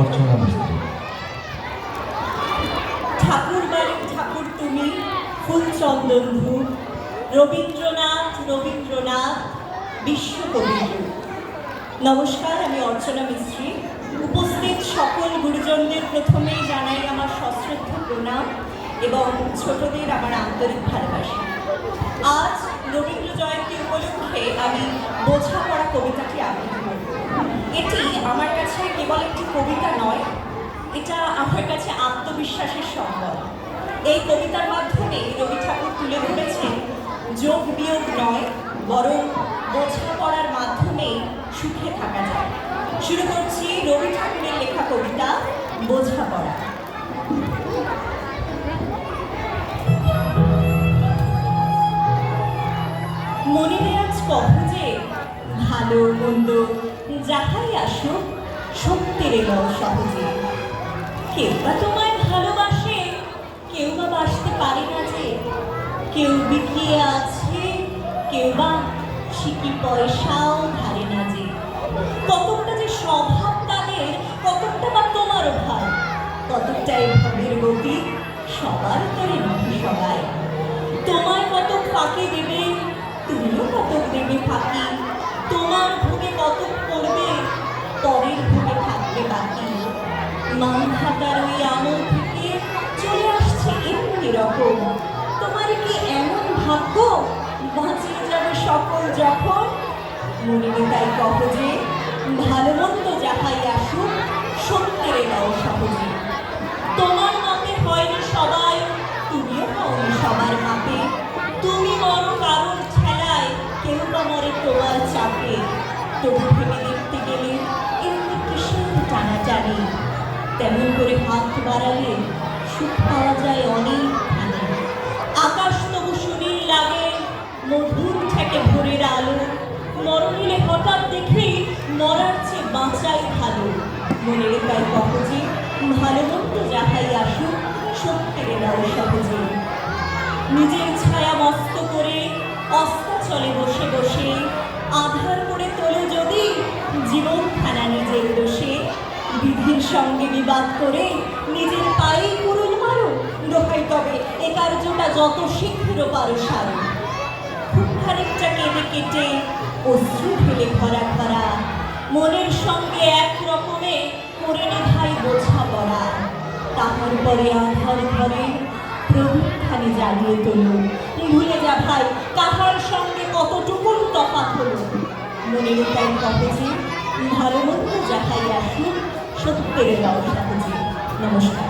অর্চনা মিস্ত্রি। ঠাকুর বাড়ির ঠাকুর তুমি, ফুল চন্দন ধূপ, রবীন্দ্রনাথ রবীন্দ্রনাথ বিশ্বকবি। নমস্কার, আমি অর্চনা মিস্ত্রি। উপস্থিত সকল গুরুজনদের প্রথমেই জানাই আমার সশ্রদ্ধ প্রণাম এবং ছোটদের আমার আন্তরিক ভালোবাসা। আজ রবীন্দ্র জয়ন্তী উপলক্ষে আমি বোঝাপড়া কবিতাটি আবৃত্তি করব। এটি আমার কাছে কেবল একটি কবিতা নয়, এটা আমার কাছে আত্মবিশ্বাসের সম্বল। এই কবিতার মাধ্যমে রবি ঠাকুর তুলে ধরেছেন যোগ বিয়োগ নয়, বরং বোঝাপড়ার মাধ্যমেই সুখে থাকা যায়। শুরু করছি রবি ঠাকুরের লেখা কবিতা বোঝাপড়া। মনে আজ কহ যে ভালো মন্দ যাহাই আসুক সত্যের এলো সহজে। কেউ বা তোমায় ভালোবাসে, কেউ বা বাসতে পারে না যে। কেউ বিকিয়ে আছে, কেউ বা সিকি পয়সাও ধারে না যে। কতকটা যে স্বভাব তাদের, কতকটা বা তোমার ভাব, কতকটা এই ভাবের গতি সবার তরে নহে সবাই। তোমার কতক ফাঁকি দেবে, তুমিও কতক দেবে ফাঁকি। তোমার ভোগে কতক পড়বে, পরের ভোগে থাকবে বাকি। মানধাতার ওই আমল থেকে চলে আসছে এমনি রকম। তোমার কি এমন ভাগ্য বাঁচিয়ে যাবে সকল যখন? মনে তাই কহ যে ভালো মন্দ যাহাই আসুক সত্যের এলাও সহজে। তোমার মাপে হয়নি সবাই, তুমিও হওনি সবার মাপে। তুমি মরো কারোর ঠেলায়, কেউ বা মরে তোমার চাপে। তবু ভেবে দেখতে গেলে এমনি কিসের টানাটানি। তেমন করে হাত বাড়ালে সুখ পাওয়া যায় অনেকখানি। আকাশ তবু সুনীল লাগে, মধুর ঠেকে ভোরের আলো। মরণ এলে হঠাৎ দেখি মরার চেয়ে বাঁচাই ভালো। মনে রেখায় কহ যে ভালো মন্দ যাহাই আসুক সত্যের এলাও সহজে। নিজের ছায়া মস্ত করে অস্তাচলে বসে বসে আধার করে তোলে যদি জীবনখানা নিজের দোষে। বিধির সঙ্গে বিবাদ করে নিজের পায়েই কুড়ুল মারো। দোহাই তবে এ কার্যটা যত শীঘ্র পারো সারো। খুব খানিকটা কেটে কেটে অশ্রু ঢেলে ভরা ভরা মনের সঙ্গে এক রকমে করে নেভাই বোঝাপড়া। তাহার পরে আধার ঘরে প্রদীপখানি জ্বালিয়ে তোলো। ভুলে যা ভাই কাহার সঙ্গে কতটুকু তফাৎ হলো। মনের তাই কহ যে ভালো মন্দ যাহাই আসুক সত্যের এলাও সহজে। নমস্কার।